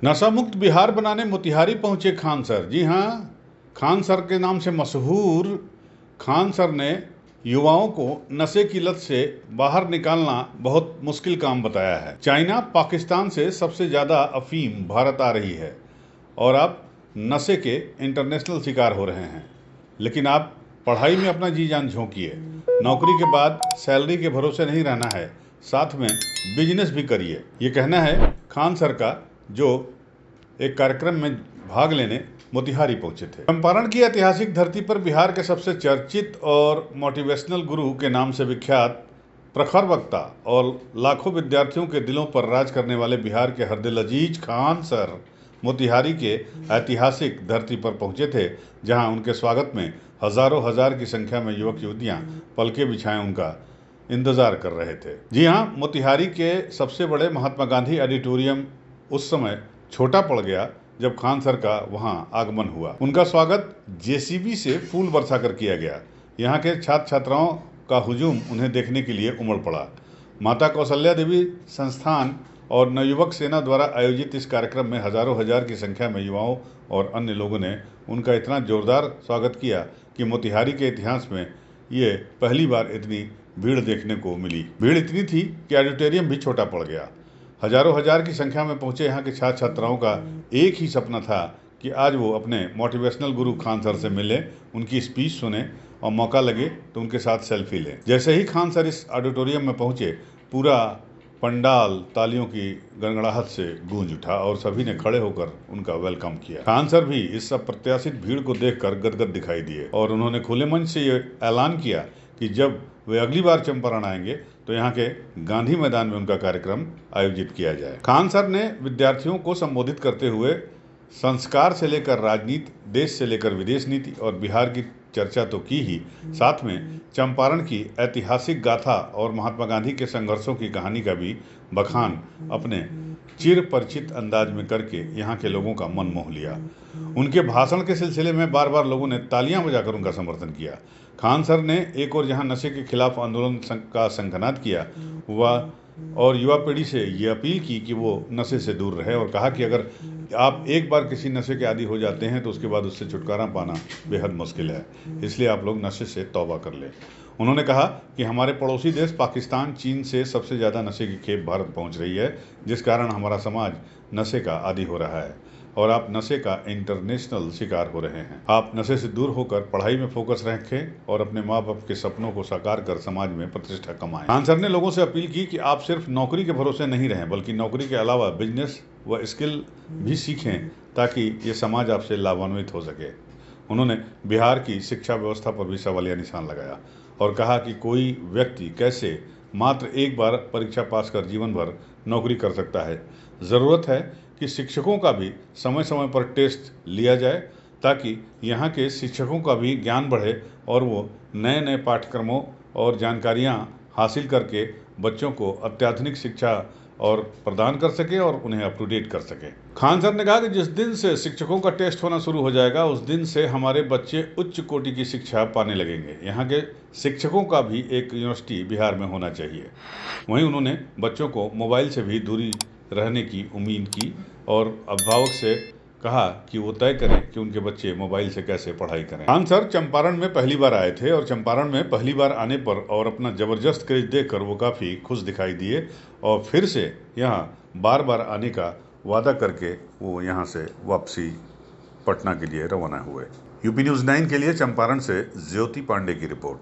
नशा मुक्त बिहार बनाने मोतिहारी पहुंचे खान सर। जी हां, खान सर के नाम से मशहूर खान सर ने युवाओं को नशे की लत से बाहर निकालना बहुत मुश्किल काम बताया है। चाइना, पाकिस्तान से सबसे ज़्यादा अफीम भारत आ रही है और आप नशे के इंटरनेशनल शिकार हो रहे हैं। लेकिन आप पढ़ाई में अपना जी जान झोंकिए। नौकरी के बाद सैलरी के भरोसे नहीं रहना है, साथ में बिजनेस भी करिए। ये कहना है खान सर का, जो एक कार्यक्रम में भाग लेने मोतिहारी पहुंचे थे। चंपारण की ऐतिहासिक धरती पर बिहार के सबसे चर्चित और मोटिवेशनल गुरु के नाम से विख्यात प्रखर वक्ता और लाखों विद्यार्थियों के दिलों पर राज करने वाले बिहार के हरदिल अजीज खान सर मोतिहारी के ऐतिहासिक धरती पर पहुंचे थे, जहां उनके स्वागत में हजारों हजार की संख्या में युवक युवतियां पलके बिछाए उनका इंतजार कर रहे थे। जी हां, मोतिहारी के सबसे बड़े महात्मा गांधी ऑडिटोरियम उस समय छोटा पड़ गया जब खान सर का वहां आगमन हुआ। उनका स्वागत जेसीबी से फूल बरसाकर किया गया। यहाँ के छात्र छात्राओं का हुजूम उन्हें देखने के लिए उमड़ पड़ा। माता कौशल्या देवी संस्थान और नवयुवक सेना द्वारा आयोजित इस कार्यक्रम में हजारों हजार की संख्या में युवाओं और अन्य लोगों ने उनका इतना जोरदार स्वागत किया कि मोतिहारी के इतिहास में ये पहली बार इतनी भीड़ देखने को मिली। भीड़ इतनी थी कि ऑडिटोरियम भी छोटा पड़ गया। हजारों हजार की संख्या में पहुंचे यहाँ के छात्र छात्राओं का एक ही सपना था कि आज वो अपने मोटिवेशनल गुरु खान सर से मिले, उनकी स्पीच सुने और मौका लगे तो उनके साथ सेल्फी लें। जैसे ही खान सर इस ऑडिटोरियम में पहुंचे, पूरा पंडाल तालियों की गड़गड़ाहट से गूंज उठा और सभी ने खड़े होकर उनका वेलकम किया। खान सर भी इस अप्रत्याशित भीड़ को देखकर गदगद दिखाई दिए और उन्होंने खुले मंच से ये ऐलान किया कि जब वे अगली बार चंपारण आएंगे तो यहाँ के गांधी मैदान में उनका कार्यक्रम आयोजित किया जाए। खान सर ने विद्यार्थियों को संबोधित करते हुए संस्कार से लेकर राजनीति, देश से लेकर विदेश नीति और बिहार की चर्चा तो की ही, साथ में चंपारण की ऐतिहासिक गाथा और महात्मा गांधी के संघर्षों की कहानी का भी बखान अपने चिर परिचित अंदाज में करके यहाँ के लोगों का मन मोह लिया। उनके भाषण के सिलसिले में बार बार लोगों ने तालियां बजाकर उनका समर्थन किया। खान सर ने एक और जहां नशे के खिलाफ आंदोलन का शंखनाद किया हुआ और युवा पीढ़ी से ये अपील की कि वो नशे से दूर रहे और कहा कि अगर आप एक बार किसी नशे के आदी हो जाते हैं तो उसके बाद उससे छुटकारा पाना बेहद मुश्किल है, इसलिए आप लोग नशे से तौबा कर लें। उन्होंने कहा कि हमारे पड़ोसी देश पाकिस्तान, चीन से सबसे ज़्यादा नशे की खेप भारत पहुंच रही है, जिस कारण हमारा समाज नशे का आदी हो रहा है और आप नशे का इंटरनेशनल शिकार हो रहे हैं। आप नशे से दूर होकर पढ़ाई में फोकस रखें और अपने माँ बाप के सपनों को साकार कर समाज में प्रतिष्ठा कमाएं। खान सर ने लोगों से अपील की कि आप सिर्फ नौकरी के भरोसे नहीं रहें, बल्कि नौकरी के अलावा बिजनेस व स्किल भी सीखें ताकि ये समाज आपसे लाभान्वित हो सके। उन्होंने बिहार की शिक्षा व्यवस्था पर भी सवालिया निशान लगाया और कहा कि कोई व्यक्ति कैसे मात्र एक बार परीक्षा पास कर जीवन भर नौकरी कर सकता है। ज़रूरत है कि शिक्षकों का भी समय समय पर टेस्ट लिया जाए ताकि यहाँ के शिक्षकों का भी ज्ञान बढ़े और वो नए नए पाठ्यक्रमों और जानकारियाँ हासिल करके बच्चों को अत्याधुनिक शिक्षा और प्रदान कर सके और उन्हें अप टू डेट कर सके। खान सर ने कहा कि जिस दिन से शिक्षकों का टेस्ट होना शुरू हो जाएगा, उस दिन से हमारे बच्चे उच्च कोटि की शिक्षा पाने लगेंगे। यहाँ के शिक्षकों का भी एक यूनिवर्सिटी बिहार में होना चाहिए। वहीं उन्होंने बच्चों को मोबाइल से भी दूरी रहने की उम्मीद की और अभिभावक से कहा कि वो तय करें कि उनके बच्चे मोबाइल से कैसे पढ़ाई करें। खान सर चंपारण में पहली बार आए थे और चंपारण में पहली बार आने पर और अपना ज़बरदस्त क्रेज देखकर वो काफ़ी खुश दिखाई दिए और फिर से यहाँ बार बार आने का वादा करके वो यहाँ से वापसी पटना के लिए रवाना हुए। यूपी न्यूज़ 9 के लिए चंपारण से ज्योति पांडे की रिपोर्ट।